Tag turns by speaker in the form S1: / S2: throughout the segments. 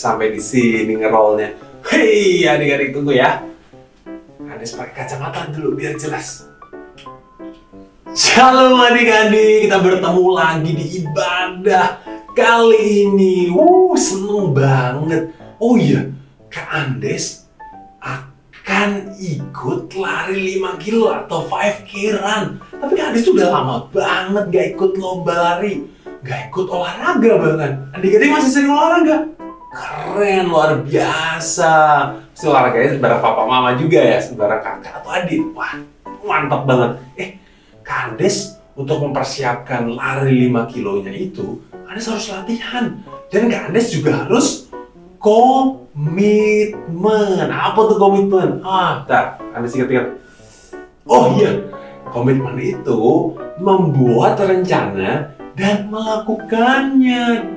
S1: sampai di sini ngerollnya. Hei adik-adik, tunggu ya. Kandes pakai kacamata dulu biar jelas. Shalom adik-adik, kita bertemu lagi di ibadah kali ini. Seneng banget. Oh iya, Kak Andes akan ikut lari 5 kilo atau 5K run. Tapi Kak Andes udah lama banget gak ikut lomba lari, gak ikut olahraga bahkan. Adik-adik masih sering olahraga? Keren, luar biasa. Pasti olahraganya sebarang papa mama juga ya, sebarang kakak atau adik. Wah, mantap banget. Kak Andes untuk mempersiapkan lari 5 kilonya itu, Kak Andes harus latihan. Dan Kak Andes juga harus komitmen. Apa tuh komitmen? Bentar, Andes ingat-ingat. Oh iya, komitmen itu membuat rencana dan melakukannya.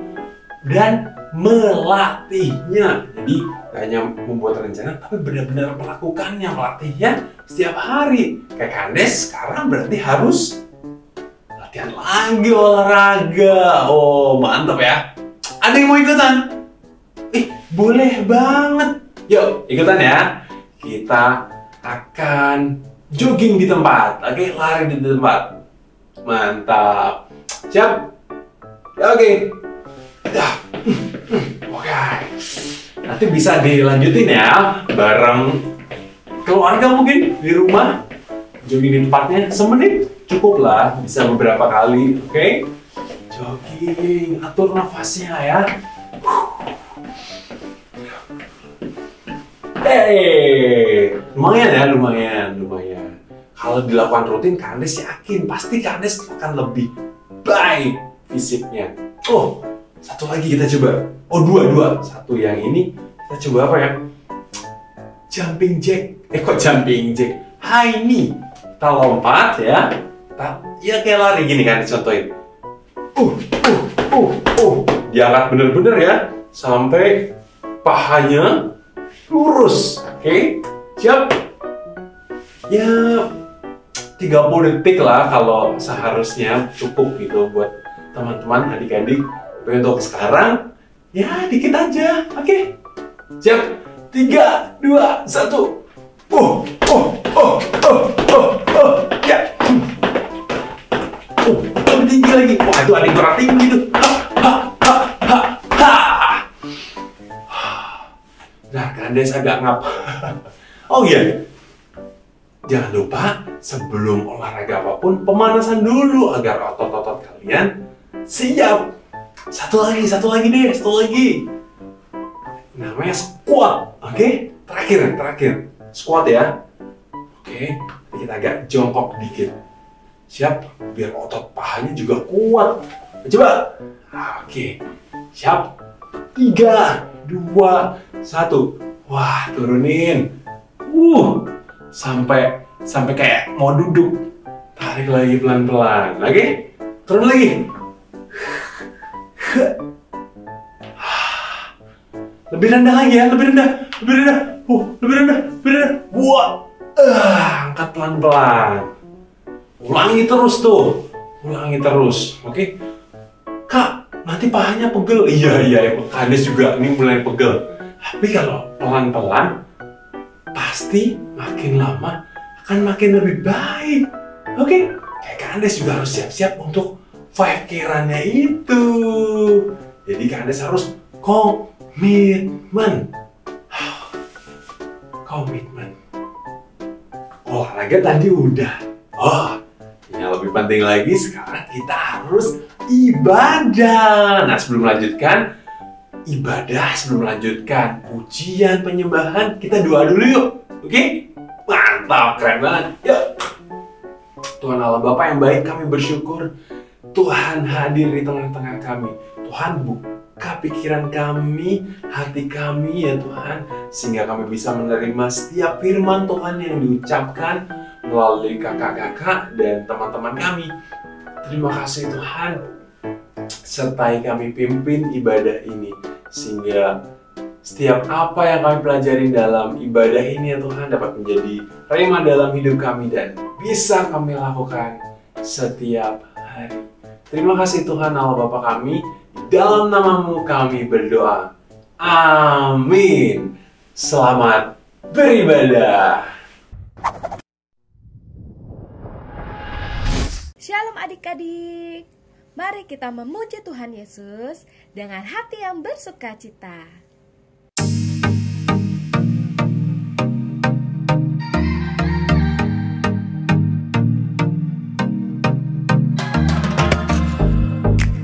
S1: Dan melatihnya. Jadi gak hanya membuat rencana, tapi benar-benar melakukannya, melatihnya setiap hari. Kayak Kak Andes sekarang berarti harus latihan lagi olahraga. Oh, mantap ya. Ada yang mau ikutan? Boleh banget. Yuk, ikutan ya. Kita akan jogging di tempat. Oke, lari di tempat. Mantap. Siap? Oke. Oke. Nanti bisa dilanjutin ya bareng keluarga mungkin di rumah. Jogging di tempatnya semenit cukup lah, bisa beberapa kali. Oke? Jogging, atur nafasnya ya. Lumayan ya, lumayan. Kalau dilakukan rutin, Kak Andes yakin pasti Kak Andes akan lebih baik fisiknya. Satu lagi kita coba. Dua. Satu yang ini kita coba apa ya? Jumping jack. Kok jumping jack? High knee. Kita lompat ya. Ya kayak lari gini kan, contohin. Diangkat bener-bener ya, sampai pahanya lurus. Oke, siap? Ya 30 detik lah kalau seharusnya cukup gitu buat teman-teman, adik-adik. Tapi untuk sekarang, ya dikit aja. Oke, siap? 3, 2, 1. Ya. Lebih tinggi lagi. Wah, itu adik berat tinggi tuh. Nah, Kak Andes agak ngap. Oh iya, jangan lupa sebelum olahraga apapun, pemanasan dulu agar otot-otot kalian siap. Satu lagi deh. Namanya squat. Oke? Terakhir. Squat ya. Oke, kita agak jongkok dikit. Siap? Biar otot pahanya juga kuat. Coba. Oke. Siap? 3, 2, 1. Wah, turunin. Sampai kayak mau duduk. Tarik lagi pelan-pelan. Oke? Turun lagi. Lebih rendah lagi ya, lebih rendah. Lebih rendah. Angkat pelan-pelan. Ulangi terus. Oke? Kak, nanti pahanya pegel. Iya, Kak Andes juga ini mulai pegel. Tapi kalau pelan-pelan, pasti makin lama akan makin lebih baik. Oke? Kayak Kak Andes juga harus siap-siap untuk 5K run-nya itu. Jadi Kak Andes harus komitmen. Olahraga tadi udah. Yang lebih penting lagi sekarang kita harus ibadah. Nah, sebelum melanjutkan pujian, penyembahan, kita doa dulu yuk. Oke? Mantap, keren banget. Yuk. Tuhan Allah Bapa yang baik, kami bersyukur Tuhan hadir di tengah-tengah kami. Tuhan buka pikiran kami, hati kami ya Tuhan, sehingga kami bisa menerima setiap firman Tuhan yang diucapkan melalui kakak-kakak dan teman-teman kami. Terima kasih Tuhan, sertai kami pimpin ibadah ini, sehingga setiap apa yang kami pelajari dalam ibadah ini ya Tuhan dapat menjadi rema dalam hidup kami dan bisa kami lakukan setiap hari. Terima kasih Tuhan Allah Bapa kami, dalam namamu kami berdoa. Amin. Selamat beribadah.
S2: Shalom adik-adik. Mari kita memuji Tuhan Yesus dengan hati yang bersukacita.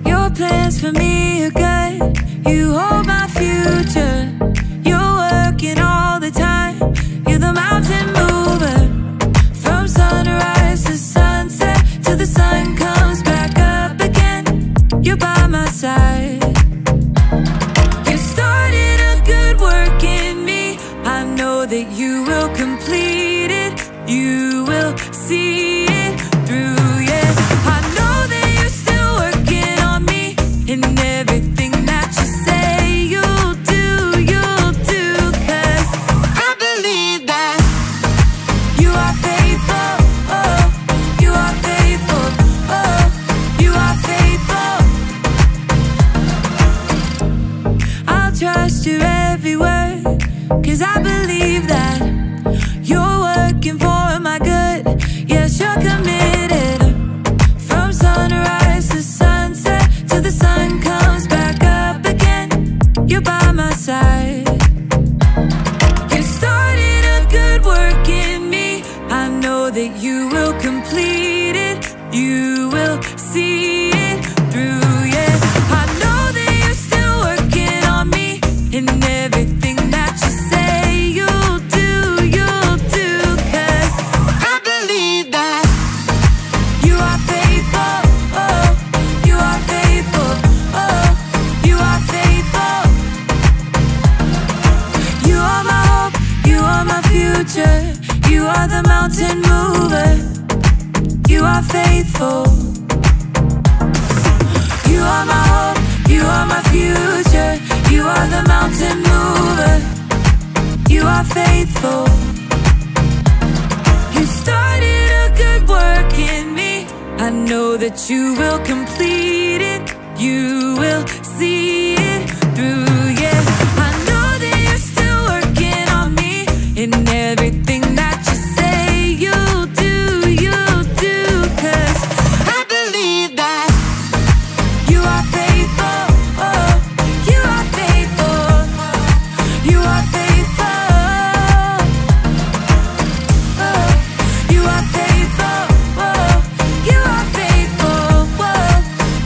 S3: Your plans for me are good. You hold my future. You're working all the time. You're the mountain mover. From sunrise to sunset, till the sun comes back up again. You're by my side. You started a good work in me. I know that you will complete it. You will see it through, yeah. I know that you're still working on me. And everything that you say you'll do, 'cause I believe that you are faithful, oh, you are faithful, oh, you are faithful. I'll trust your every word, 'cause I believe that you're working for my good. Yes, you're committed. From sunrise to sunset, till the sun comes back up again. You're by my side. You started a good work in me. I know that you will complete it. You will see it through, yeah. I know that you're still working on me. And everything that you say you'll do, 'cause I believe that you are faithful, oh, you are faithful, oh, you are faithful. You are my hope, you are my future. You are the mountain mover. You are faithful. You are my hope, you are my future. You are the mountain mover. You are faithful. You started a good work in me. I know that you will complete it. You will see it through, yeah. I know that you're still working on me. And everything that you say you'll do, 'cause I believe that you are faithful, oh, you are faithful, you are faithful, oh, you are faithful, oh, you are faithful, oh,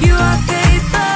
S3: you are faithful.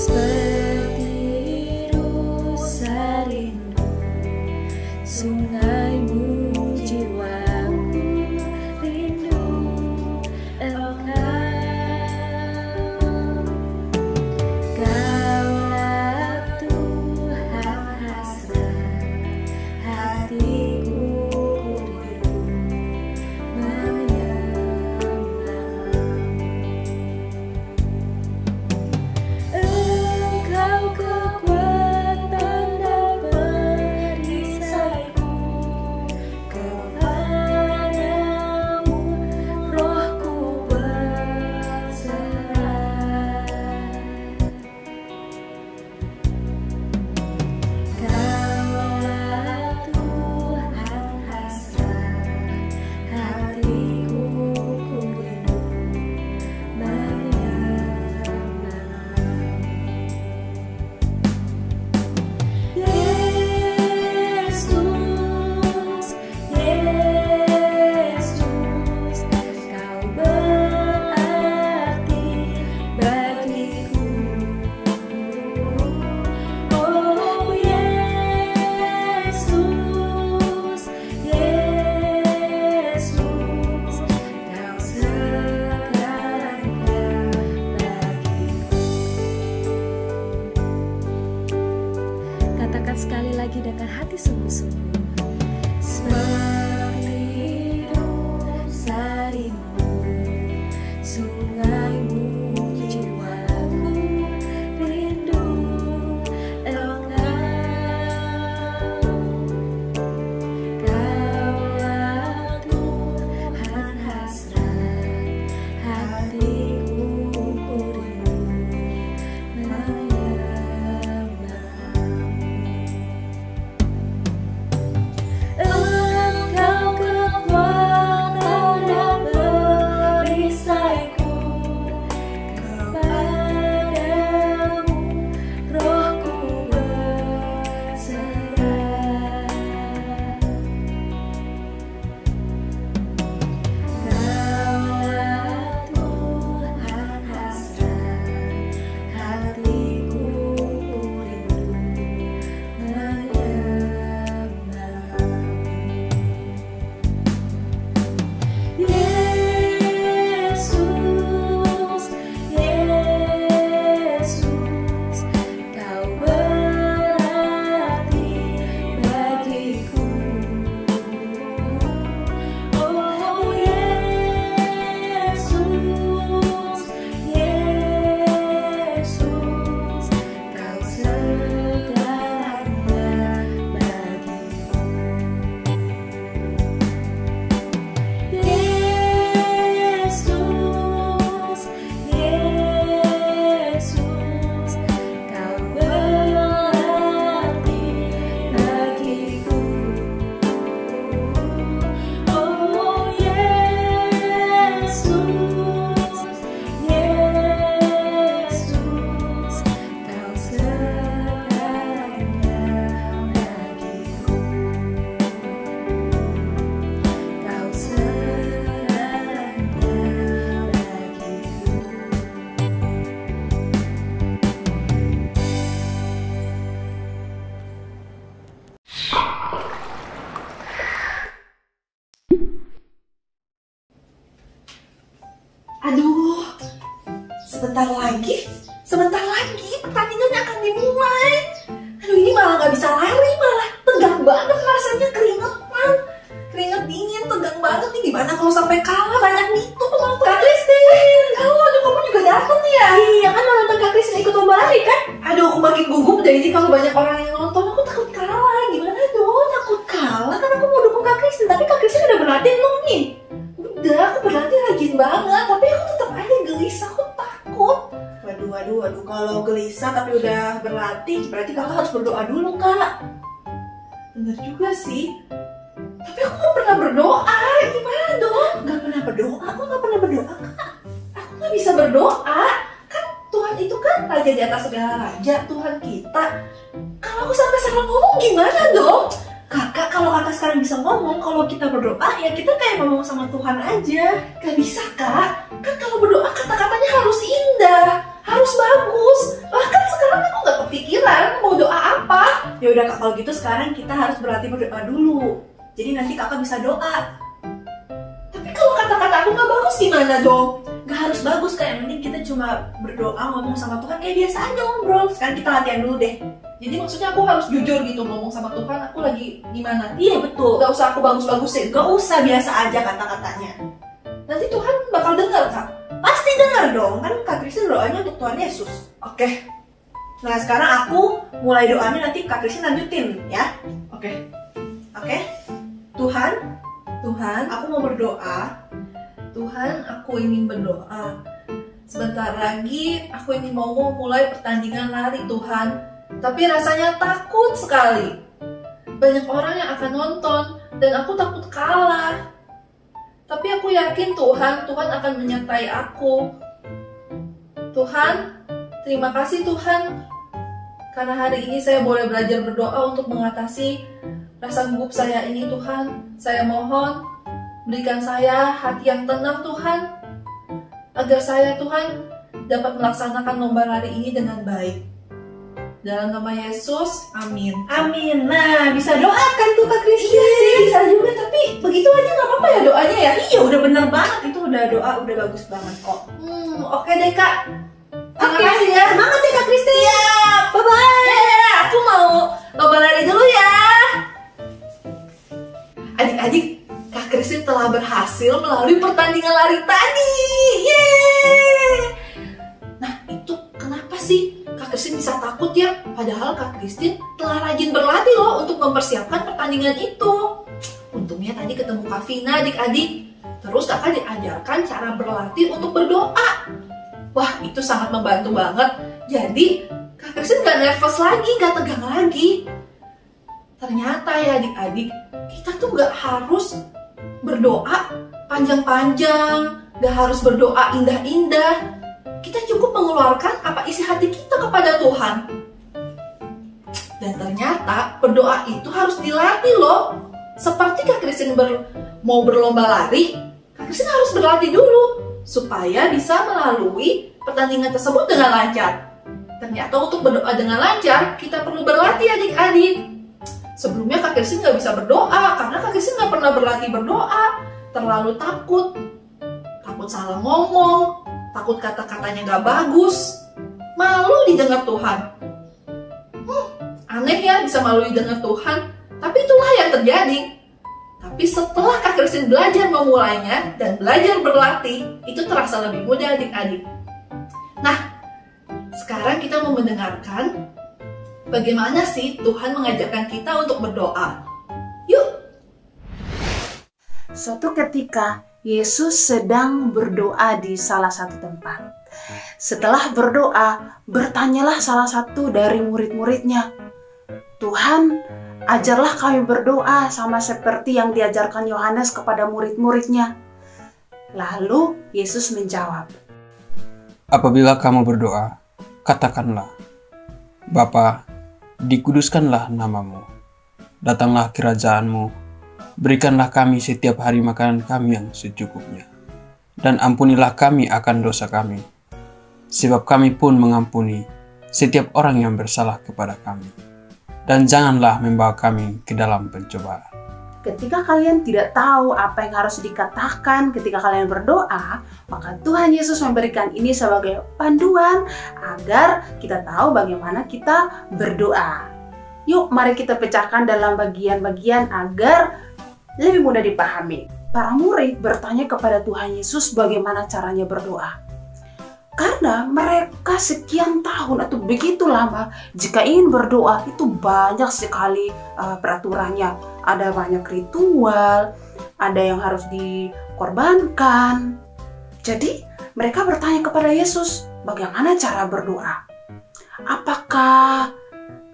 S2: Seperti rusa rindu sungaimu, jiwaku rindu engkau. Kaulah Tuhan hasrat hatiku, rindu menyembah. Engkau kekuatan dan perisaiku, kepadamu rohku berserah. Kaulah Tuhan hasrat hatiku, rindu menyembah. Yesus, Yesus, Kau berarti bagiku. Oh Yesus, Yesus, Kau segalanya bagiku. Katakan sekali lagi dengan hati sungguh-sungguh. Seperti rusa rindu sungaimu, jiwaku rindu engkau. Kaulah Tuhan hasrat hatiku, rindu menyembah. Engkau kekuatan dan perisaiku, kepadamu rohku berserah. Kaulah Tuhan hasrat hatiku, rindu menyembah. Yesus, Yesus, Kau berarti bagiku. Oh Yesus, Yesus, Kau segalanya bagiku. Yesus, Yesus, Kau berarti bagiku. Oh Yesus, Yesus, Kau segalanya bagiku. Kau segalanya bagiku.
S4: Aduh, sebentar lagi pertandingannya akan dimulai. Aduh, ini malah gak bisa lari, malah tegang banget rasanya, keringet dingin, tegang banget nih. Gimana kalau sampai kalah, banyak gitu penonton. Kak Kristin, aduh kamu juga datang nih ya? Iya kan, mau nonton Kak Kristin ikut lomba lari kan? Aduh, aku makin gugup deh ini kalau banyak orang yang nonton. Aku takut kalah, gimana dong? Takut kalah kan aku mau dukung Kak Kristin, tapi Kak Kristin udah berlatih belum nih? Udah, aku berlatih rajin banget, tapi aku tetap aja gelisah, aku takut. Waduh, kalau gelisah tapi udah berlatih, berarti kakak harus berdoa dulu, Kak. Bener juga sih. Tapi aku gak pernah berdoa, gimana dong? Gak pernah berdoa, aku gak pernah berdoa, Kak. Aku gak bisa berdoa. Kan Tuhan itu kan raja di atas segala raja, Tuhan kita. Kalau aku sampai salah ngomong gimana dong? Kakak, kalau kakak sekarang bisa ngomong, kalau kita berdoa, ya kita kayak ngomong sama Tuhan aja. Gak bisa, Kak. Kan kalau berdoa kata-katanya harus indah, harus bagus. Bahkan udah Kak, kalau gitu sekarang kita harus berlatih berdoa dulu. Jadi nanti Kakak bisa doa. Tapi kalau kata-kata aku nggak bagus gimana dong? Gak harus bagus, kayak mending kita cuma berdoa ngomong sama Tuhan kayak biasa aja ngobrol. Sekarang kita latihan dulu deh.
S5: Jadi maksudnya aku harus jujur gitu ngomong sama Tuhan, aku lagi gimana?
S4: Iya betul.
S5: Gak usah aku bagus-bagusin.
S4: Gak usah, biasa aja kata-katanya.
S5: Nanti Tuhan bakal dengar Kak.
S4: Pasti dengar dong, kan Kak Kristin doanya untuk Tuhan Yesus.
S5: Oke.
S4: Nah sekarang aku mulai doanya, nanti Kak Kristin lanjutin ya.
S5: Oke.
S4: Oke? Tuhan,
S5: Tuhan,
S4: aku mau berdoa.
S5: Tuhan, aku ingin berdoa. Sebentar lagi aku ini mau mulai pertandingan lari Tuhan. Tapi rasanya takut sekali. Banyak orang yang akan nonton dan aku takut kalah. Tapi aku yakin Tuhan akan menyertai aku. Tuhan, terima kasih Tuhan. Karena hari ini saya boleh belajar berdoa untuk mengatasi rasa gugup saya ini Tuhan. Saya mohon, berikan saya hati yang tenang Tuhan. Agar saya Tuhan dapat melaksanakan lomba lari ini dengan baik. Dalam nama Yesus, amin.
S4: Amin. Nah, bisa doakan tuh Kak Kristin.
S5: Iya sih, bisa juga. Tapi begitu aja nggak apa-apa ya doanya ya?
S4: Iya, udah bener banget. Itu udah doa, udah bagus banget kok.
S5: Oke deh Kak. Terima
S4: Oke,
S5: kasih ya.
S4: semangat ya Kak Kristin.
S5: Bye-bye. Aku mau lomba lari dulu ya. Adik-adik, Kak Kristin telah berhasil melalui pertandingan lari tadi. Yeay. Nah, itu kenapa sih Kak Kristin bisa takut ya? Padahal Kak Kristin telah rajin berlatih loh untuk mempersiapkan pertandingan itu. Untungnya tadi ketemu Kak Vina adik-adik. Terus kakak diajarkan cara berlatih untuk berdoa. Wah, itu sangat membantu banget. Jadi, Kak Kristin gak nervous lagi, gak tegang lagi. Ternyata ya adik-adik, kita tuh gak harus berdoa panjang-panjang, gak harus berdoa indah-indah. Kita cukup mengeluarkan apa isi hati kita kepada Tuhan. Dan ternyata berdoa itu harus dilatih loh. Seperti Kak Kristin mau berlomba lari, Kak Kristin harus berlatih dulu supaya bisa melalui pertandingan tersebut dengan lancar. Ternyata untuk berdoa dengan lancar, kita perlu berlatih adik-adik. Sebelumnya Kak Kristin gak bisa berdoa karena Kak Kristin gak pernah berlatih berdoa. Terlalu takut salah ngomong, takut kata-katanya gak bagus, malu didengar Tuhan. Aneh ya bisa malu didengar Tuhan, tapi itulah yang terjadi. Tapi setelah Kak Kristin belajar memulainya dan belajar berlatih, itu terasa lebih mudah adik-adik. Nah, sekarang kita mau mendengarkan bagaimana sih Tuhan mengajarkan kita untuk berdoa. Yuk!
S6: Suatu ketika, Yesus sedang berdoa di salah satu tempat. Setelah berdoa, bertanyalah salah satu dari murid-muridnya, "Tuhan, ajarlah kami berdoa sama seperti yang diajarkan Yohanes kepada murid-muridnya." Lalu Yesus menjawab,
S7: "Apabila kamu berdoa, katakanlah, Bapa, dikuduskanlah namamu, datanglah kerajaanmu, berikanlah kami setiap hari makanan kami yang secukupnya, dan ampunilah kami akan dosa kami, sebab kami pun mengampuni setiap orang yang bersalah kepada kami. Dan janganlah membawa kami ke dalam pencobaan."
S6: Ketika kalian tidak tahu apa yang harus dikatakan ketika kalian berdoa, maka Tuhan Yesus memberikan ini sebagai panduan agar kita tahu bagaimana kita berdoa. Yuk, mari kita pecahkan dalam bagian-bagian agar lebih mudah dipahami. Para murid bertanya kepada Tuhan Yesus bagaimana caranya berdoa. Karena mereka sekian tahun atau begitu lama, jika ingin berdoa itu banyak sekali peraturannya. Ada banyak ritual, ada yang harus dikorbankan. Jadi mereka bertanya kepada Yesus, bagaimana cara berdoa? Apakah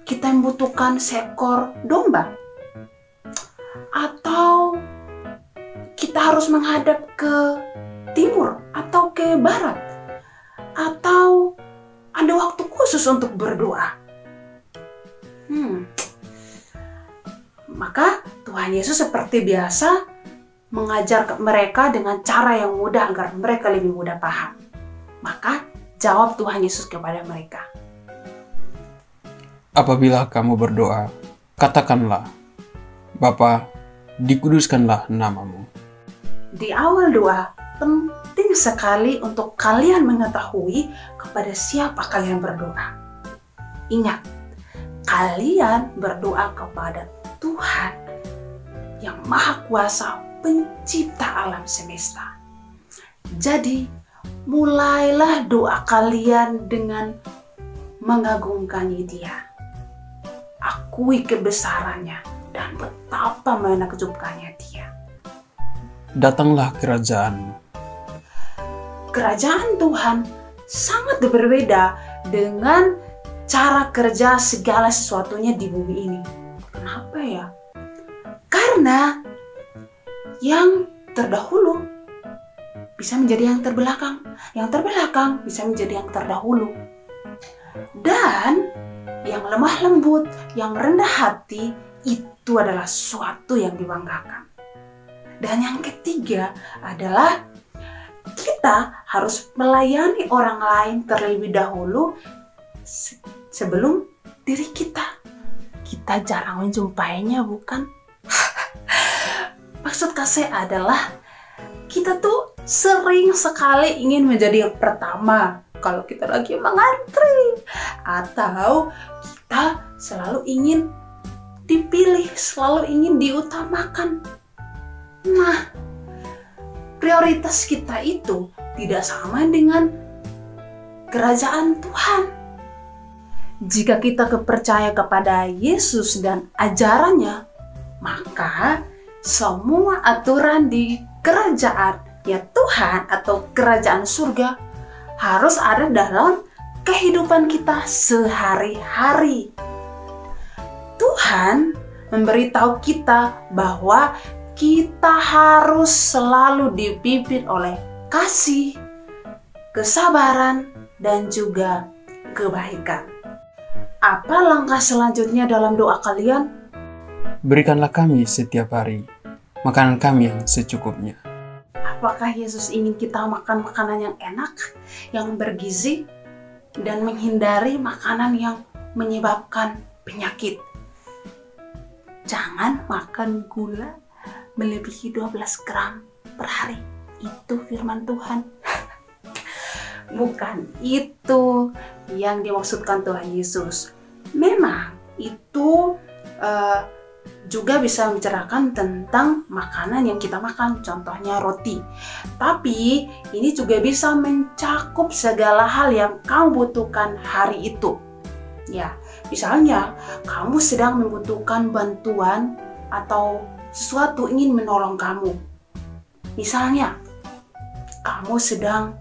S6: kita membutuhkan seekor domba? Atau kita harus menghadap ke timur atau ke barat? Atau ada waktu khusus untuk berdoa? Maka Tuhan Yesus seperti biasa mengajar mereka dengan cara yang mudah agar mereka lebih mudah paham. Maka jawab Tuhan Yesus kepada mereka,
S7: "Apabila kamu berdoa, Katakanlah, Bapa, dikuduskanlah namamu.
S6: Di awal doa, penting sekali untuk kalian mengetahui kepada siapa kalian berdoa. Ingat, kalian berdoa kepada Tuhan yang Maha Kuasa, pencipta alam semesta. Jadi, mulailah doa kalian dengan mengagungkannya Dia. Akui kebesarannya dan betapa menakjubkannya Dia.
S7: Datanglah kerajaanmu.
S6: Kerajaan Tuhan sangat berbeda dengan cara kerja segala sesuatunya di bumi ini. Kenapa ya? Karena yang terdahulu bisa menjadi yang terbelakang, yang terbelakang bisa menjadi yang terdahulu. Dan yang lemah lembut, yang rendah hati, itu adalah suatu yang dibanggakan. Dan yang ketiga adalah kita harus melayani orang lain terlebih dahulu sebelum diri kita. Kita jarang menjumpainya, bukan? Maksud saya adalah kita tuh sering sekali ingin menjadi yang pertama kalau kita lagi mengantri, atau kita selalu ingin dipilih, selalu ingin diutamakan. Nah, prioritas kita itu tidak sama dengan kerajaan Tuhan. Jika kita percaya kepada Yesus dan ajarannya, maka semua aturan di kerajaan ya Tuhan atau kerajaan surga harus ada dalam kehidupan kita sehari-hari. Tuhan memberitahu kita bahwa kita harus selalu dipimpin oleh kasih, kesabaran, dan juga kebaikan. Apa langkah selanjutnya dalam doa kalian?
S7: Berikanlah kami setiap hari makanan kami yang secukupnya.
S6: Apakah Yesus ingin kita makan makanan yang enak, yang bergizi, dan menghindari makanan yang menyebabkan penyakit? Jangan makan gula melebihi 12 gram per hari. Itu firman Tuhan. Bukan itu yang dimaksudkan Tuhan Yesus. Memang itu juga bisa mencerahkan tentang makanan yang kita makan, contohnya roti. Tapi ini juga bisa mencakup segala hal yang kamu butuhkan hari itu. Ya, misalnya kamu sedang membutuhkan bantuan atau sesuatu ingin menolong kamu. Misalnya, kamu sedang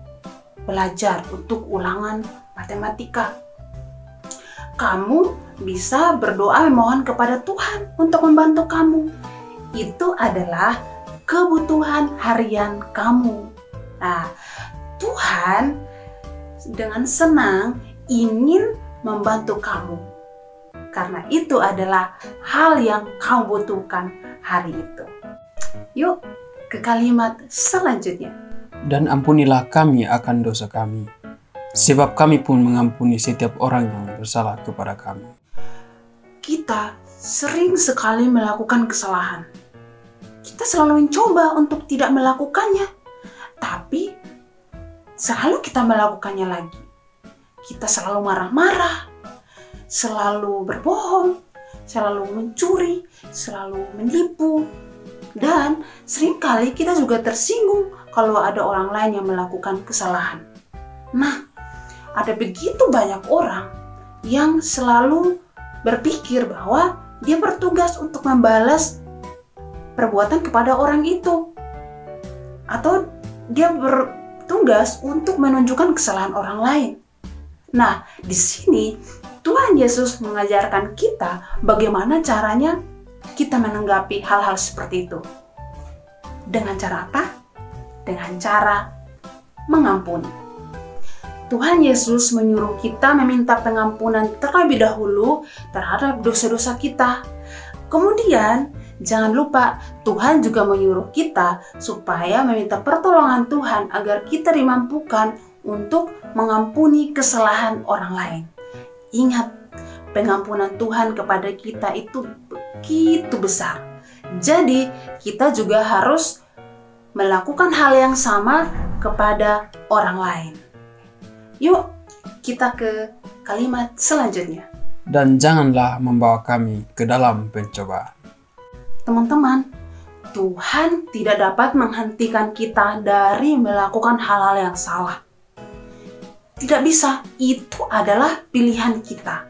S6: belajar untuk ulangan matematika. Kamu bisa berdoa memohon kepada Tuhan untuk membantu kamu. Itu adalah kebutuhan harian kamu. Nah, Tuhan dengan senang ingin membantu kamu. Karena itu adalah hal yang kamu butuhkan hari itu. Yuk ke kalimat selanjutnya.
S7: Dan ampunilah kami akan dosa kami, sebab kami pun mengampuni setiap orang yang bersalah kepada kami.
S6: Kita sering sekali melakukan kesalahan. Kita selalu mencoba untuk tidak melakukannya, tapi selalu kita melakukannya lagi. Kita selalu marah-marah, selalu berbohong, selalu mencuri, selalu menipu, dan seringkali kita juga tersinggung kalau ada orang lain yang melakukan kesalahan. Nah, ada begitu banyak orang yang selalu berpikir bahwa dia bertugas untuk membalas perbuatan kepada orang itu, atau dia bertugas untuk menunjukkan kesalahan orang lain. Nah, di sini Tuhan Yesus mengajarkan kita bagaimana caranya kita menanggapi hal-hal seperti itu. Dengan cara apa? Dengan cara mengampuni. Tuhan Yesus menyuruh kita meminta pengampunan terlebih dahulu terhadap dosa-dosa kita. Kemudian, jangan lupa Tuhan juga menyuruh kita supaya meminta pertolongan Tuhan agar kita dimampukan untuk mengampuni kesalahan orang lain. Ingat, pengampunan Tuhan kepada kita itu begitu besar. Jadi kita juga harus melakukan hal yang sama kepada orang lain. Yuk kita ke kalimat selanjutnya.
S7: Dan janganlah membawa kami ke dalam pencobaan.
S6: Teman-teman, Tuhan tidak dapat menghentikan kita dari melakukan hal-hal yang salah. Tidak bisa, itu adalah pilihan kita.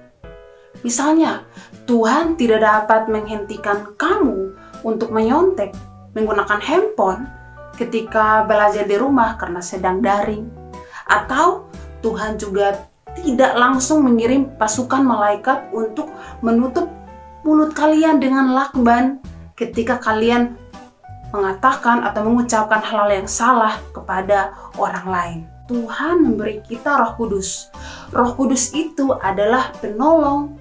S6: Misalnya, Tuhan tidak dapat menghentikan kamu untuk menyontek menggunakan handphone ketika belajar di rumah karena sedang daring. Atau Tuhan juga tidak langsung mengirim pasukan malaikat untuk menutup mulut kalian dengan lakban ketika kalian mengatakan atau mengucapkan hal yang salah kepada orang lain. Tuhan memberi kita Roh Kudus. Roh Kudus itu adalah penolong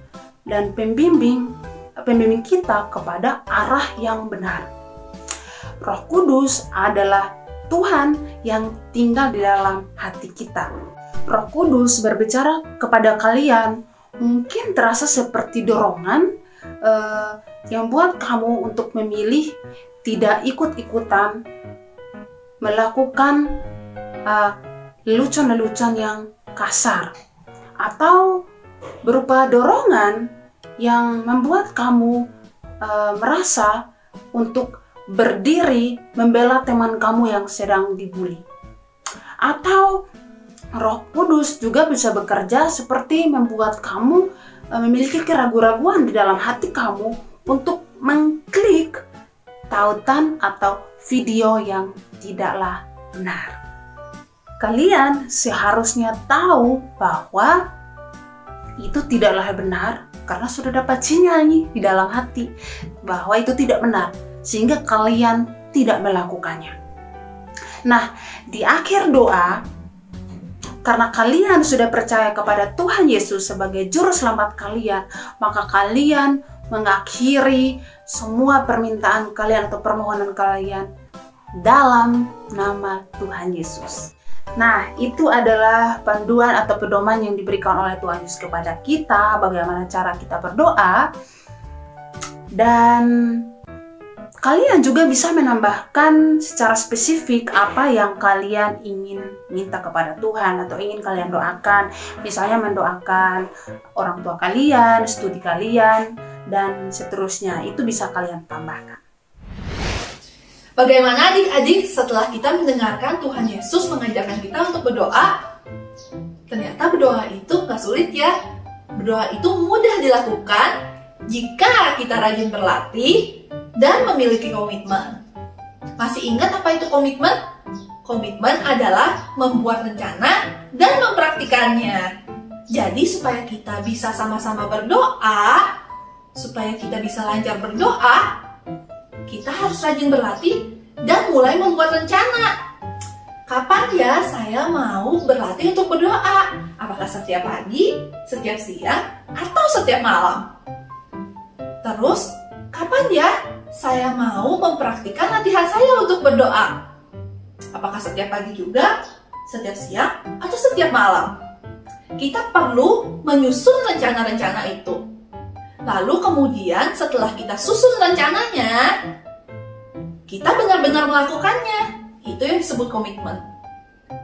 S6: dan pembimbing kita kepada arah yang benar. Roh Kudus adalah Tuhan yang tinggal di dalam hati kita. Roh Kudus berbicara kepada kalian mungkin terasa seperti dorongan yang buat kamu untuk memilih tidak ikut-ikutan melakukan lelucon-lelucon yang kasar, atau berupa dorongan yang membuat kamu merasa untuk berdiri membela teman kamu yang sedang dibully. Atau Roh Kudus juga bisa bekerja seperti membuat kamu memiliki keraguan-raguan di dalam hati kamu untuk mengklik tautan atau video yang tidaklah benar. Kalian seharusnya tahu bahwa itu tidaklah benar karena sudah dapat sinyal nih di dalam hati bahwa itu tidak benar, sehingga kalian tidak melakukannya. Nah, di akhir doa, karena kalian sudah percaya kepada Tuhan Yesus sebagai juru selamat kalian, maka kalian mengakhiri semua permintaan kalian atau permohonan kalian dalam nama Tuhan Yesus. Nah, itu adalah panduan atau pedoman yang diberikan oleh Tuhan Yesus kepada kita, bagaimana cara kita berdoa. Dan kalian juga bisa menambahkan secara spesifik apa yang kalian ingin minta kepada Tuhan atau ingin kalian doakan. Misalnya mendoakan orang tua kalian, studi kalian, dan seterusnya. Itu bisa kalian tambahkan.
S5: Bagaimana adik-adik setelah kita mendengarkan Tuhan Yesus mengajarkan kita untuk berdoa? Ternyata berdoa itu gak sulit ya. Berdoa itu mudah dilakukan jika kita rajin berlatih dan memiliki komitmen. Masih ingat apa itu komitmen? Komitmen adalah membuat rencana dan mempraktikannya. Jadi supaya kita bisa sama-sama berdoa, supaya kita bisa lancar berdoa, kita harus rajin berlatih dan mulai membuat rencana. Kapan ya saya mau berlatih untuk berdoa? Apakah setiap pagi, setiap siang, atau setiap malam? Terus, kapan ya saya mau mempraktikkan latihan saya untuk berdoa? Apakah setiap pagi juga, setiap siang, atau setiap malam? Kita perlu menyusun rencana-rencana itu. Lalu kemudian setelah kita susun rencananya, kita benar-benar melakukannya. Itu yang disebut komitmen.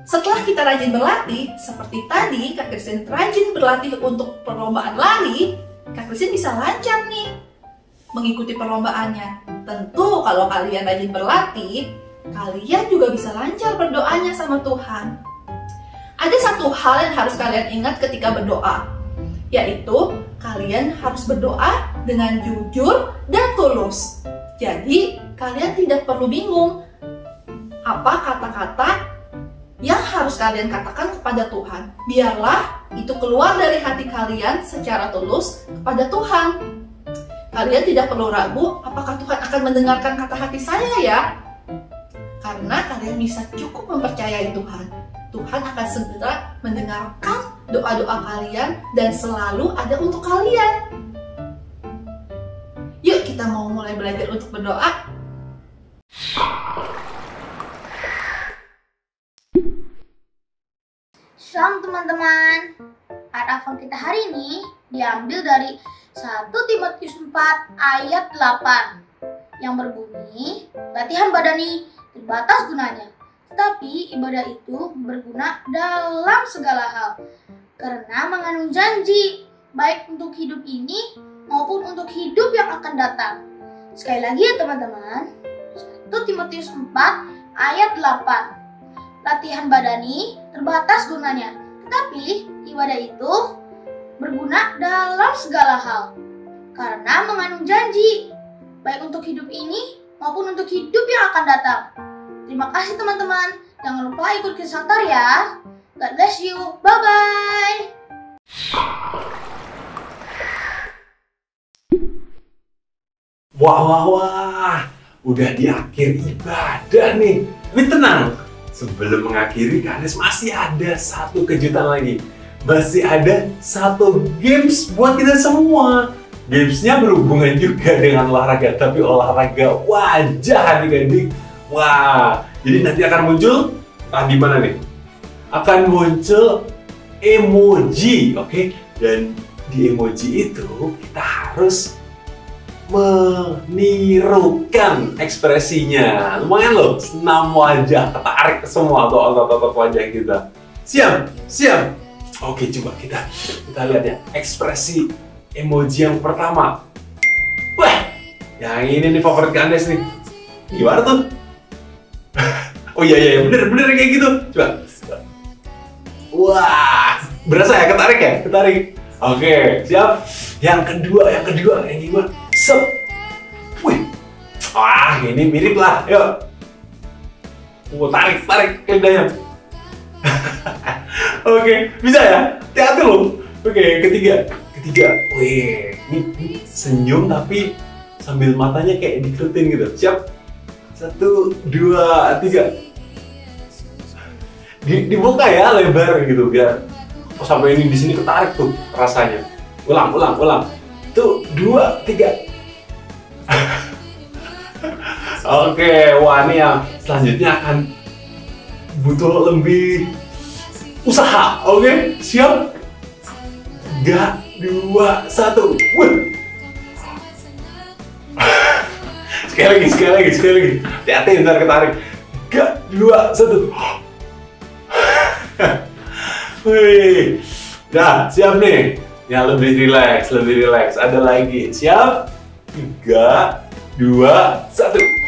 S5: Setelah kita rajin berlatih, seperti tadi Kak Christine rajin berlatih untuk perlombaan lari, Kak Christine bisa lancar nih mengikuti perlombaannya. Tentu kalau kalian rajin berlatih, kalian juga bisa lancar berdoanya sama Tuhan. Ada satu hal yang harus kalian ingat ketika berdoa, yaitu kalian harus berdoa dengan jujur dan tulus. Jadi, kalian tidak perlu bingung apa kata-kata yang harus kalian katakan kepada Tuhan. Biarlah itu keluar dari hati kalian secara tulus kepada Tuhan. Kalian tidak perlu ragu apakah Tuhan akan mendengarkan kata hati saya ya. Karena kalian bisa cukup mempercayai Tuhan. Tuhan akan segera mendengarkan doa-doa kalian dan selalu ada untuk kalian. Yuk kita mau mulai belajar untuk berdoa.
S8: Shalom teman-teman. Ayat Alfa kita hari ini diambil dari 1 Timotius 4 ayat 8 yang berbunyi, latihan badani terbatas gunanya, tetapi ibadah itu berguna dalam segala hal karena mengandung janji baik untuk hidup ini maupun untuk hidup yang akan datang. Sekali lagi ya teman-teman, 1 Timotius 4 ayat 8. Latihan badani terbatas gunanya, tetapi ibadah itu berguna dalam segala hal karena mengandung janji baik untuk hidup ini maupun untuk hidup yang akan datang. Terima kasih teman-teman. Jangan lupa ikut kisah Santar ya. God bless you. Bye-bye.
S1: Wah, udah di akhir ibadah nih. Tapi tenang, sebelum mengakhiri Kades masih ada satu kejutan lagi. Masih ada satu games buat kita semua. Gamesnya berhubungan juga dengan olahraga, tapi olahraga wajah adik-adik. Wah, jadi nanti akan muncul, di mana nih? Akan muncul emoji, oke? Dan di emoji itu kita harus menirukan ekspresinya. Lumayan loh, 6 wajah ketarik ke semua tuh otot-otot wajah kita. Siap? Siap? Oke, coba kita lihat ya ekspresi emoji yang pertama. Wah, yang ini nih favorit Kandes nih. Gimana tuh? Oh iya, bener kayak gitu. Coba. Wah, berasa ya ketarik ya? Ketarik. Oke, siap. Yang kedua, yang gimana? Sep. Wih. Wah, ini mirip lah. Yuk. Tarik lidahnya. Oke, bisa ya? Hati-hati loh. Oke, yang ketiga. Wih, ini senyum tapi sambil matanya kayak dikerutin gitu. Siap? 1, 2, 3. Dibuka ya lebar gitu biar sampai ini di sini ketarik tuh rasanya. Ulang. 1, 2, 3. Oke, wah ini yang selanjutnya akan butuh lebih usaha. Oke, siap? 3, 2, 1. Wih. Sekali lagi. Hati-hati ntar ketarik. 3, 2, 1. Wih. Dah, siap nih. Yang lebih relax. Ada lagi. Siap? 3, 2, 1.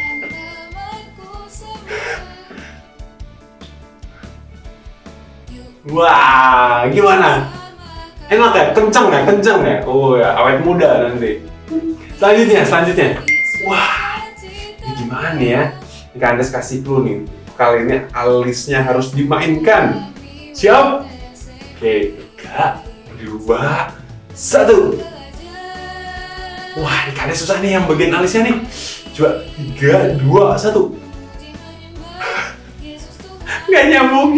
S1: Wah, gimana? Enak ya? Kenceng ya? Oh ya, awet muda nanti. Selanjutnya. Wah, ini gimana ya? Ini Kandes kasih clue nih. Kali ini alisnya harus dimainkan. Siap? Oke, 3, 2, 1. Wah, ini Kandes susah nih yang bagian alisnya nih. Coba 3, 2, 1. Nggak nyambung.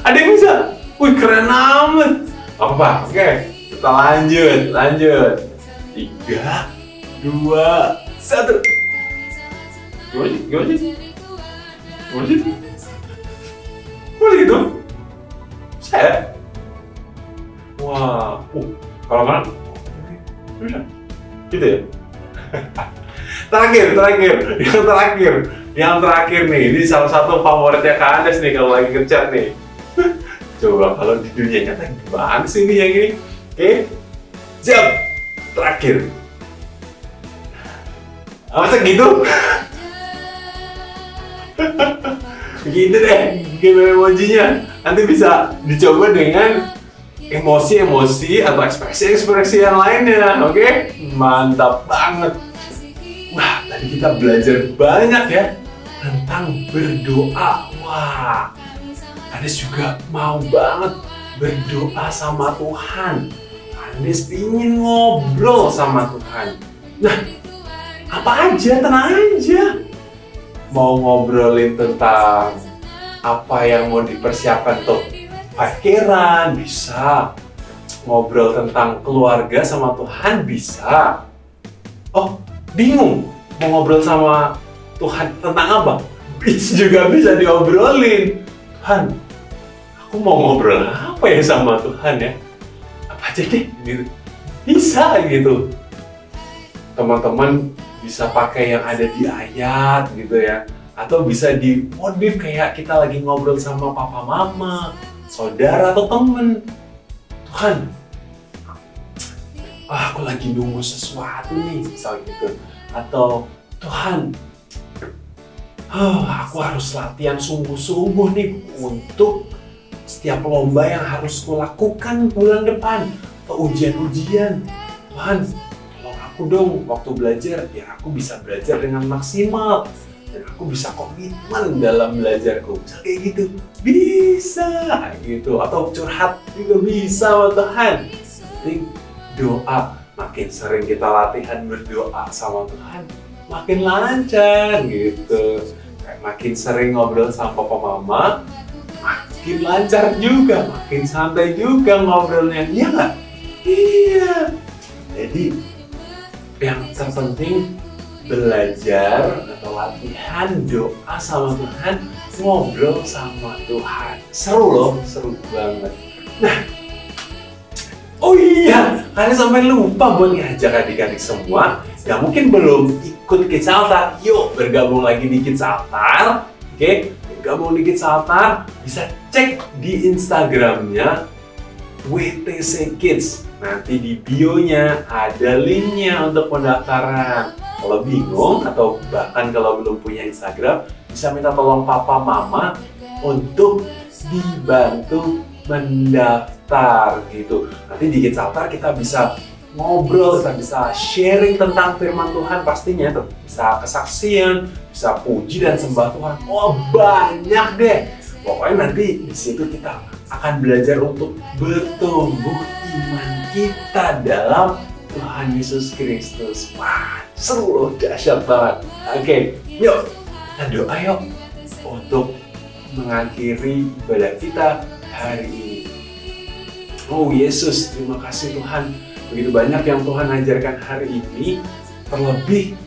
S1: Ada yang bisa? Wih, keren amat. Apa? Oke, kita lanjut. 3, 2, 1. Gimana sih? Boleh gitu? Saya? Wah, kalau mana? Bisa? Gitu ya? Yang terakhir nih, ini salah satu favoritnya Kandes nih kalau lagi ngechat nih. Coba kalau di dunia nyata gimana sih ini yang ini? Oke, siap. Terakhir. Masa gitu? Gitu deh, game emojinya. Nanti bisa dicoba dengan emosi-emosi atau ekspresi-ekspresi yang lainnya. Oke? Mantap banget. Wah, tadi kita belajar banyak ya tentang berdoa. Wah, Kandes juga mau banget berdoa sama Tuhan. Kandes ingin ngobrol sama Tuhan. Nah, apa aja, tenang aja. Mau ngobrolin tentang apa yang mau dipersiapkan untuk 5K-an, bisa. Ngobrol tentang keluarga sama Tuhan, bisa. Oh, bingung mau ngobrol sama Tuhan tentang apa? Juga bisa diobrolin. Tuhan, aku mau ngobrol apa ya sama Tuhan ya? Apa aja deh gitu. Bisa gitu. Teman-teman bisa pakai yang ada di ayat gitu ya. Atau bisa dimodif kayak kita lagi ngobrol sama papa mama, saudara atau temen. Tuhan, aku lagi nunggu sesuatu nih, misal gitu. Atau Tuhan, aku harus latihan sungguh-sungguh nih untuk setiap lomba yang harus kulakukan bulan depan. Atau ujian-ujian. Tuhan, tolong aku dong waktu belajar, biar aku bisa belajar dengan maksimal. Dan aku bisa komitmen dalam belajarku. Bisa kayak gitu. Bisa gitu. Atau curhat juga bisa sama Tuhan. Penting doa. Makin sering kita latihan berdoa sama Tuhan, makin lancar gitu. Kayak makin sering ngobrol sama papa mama, makin lancar juga. Makin santai juga ngobrolnya. Iya nggak? Iya. Jadi yang terpenting belajar atau latihan doa sama Tuhan, ngobrol sama Tuhan. Seru loh, seru banget. Nah, oh iya, kalian sampai lupa buat ngajak adik-adik semua yang mungkin belum ikut Kids Altar. Yuk bergabung lagi di Kids Altar. Oke, bergabung di Kids Altar, bisa cek di Instagramnya WTC Kids. Nanti di bio-nya ada linknya untuk pendaftaran. Kalau bingung atau bahkan kalau belum punya Instagram, bisa minta tolong papa mama untuk dibantu mendaftar gitu. Nanti di Kids Altar kita bisa ngobrol, kita bisa sharing tentang firman Tuhan pastinya, bisa kesaksian, bisa puji dan sembah Tuhan. Oh banyak deh. Pokoknya nanti di situ kita akan belajar untuk bertumbuh iman kita dalam Tuhan Yesus Kristus. Wah, seru loh, dahsyat banget. Oke, yuk kita doa yuk untuk mengakhiri ibadah kita hari ini. Oh Yesus, terima kasih Tuhan. Begitu banyak yang Tuhan ajarkan hari ini, terlebih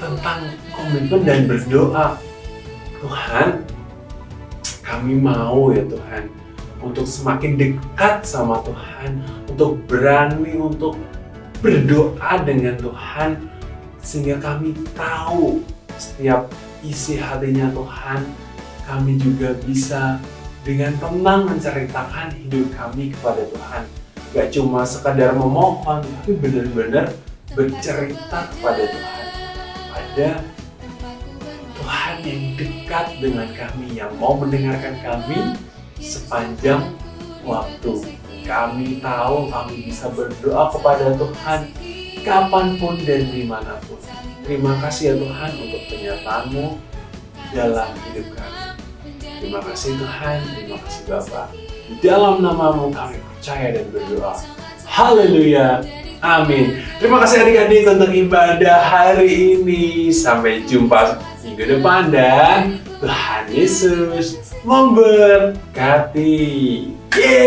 S1: tentang komitmen dan berdoa. Tuhan, kami mau ya Tuhan, untuk semakin dekat sama Tuhan, untuk berani untuk berdoa dengan Tuhan, sehingga kami tahu setiap isi hatinya Tuhan. Kami juga bisa dengan tenang menceritakan hidup kami kepada Tuhan. Gak cuma sekadar memohon, tapi benar-benar bercerita kepada Tuhan. Pada Tuhan yang dekat dengan kami, yang mau mendengarkan kami sepanjang waktu. Kami tahu kami bisa berdoa kepada Tuhan kapanpun dan dimanapun. Terima kasih ya Tuhan untuk penyertaan-Mu dalam hidup kami. Terima kasih Tuhan, terima kasih Bapa. Di dalam nama-Mu kami percaya dan berdoa. Haleluya, amin. Terima kasih adik-adik untuk ibadah hari ini. Sampai jumpa minggu depan dan Tuhan Yesus memberkati. Yeay!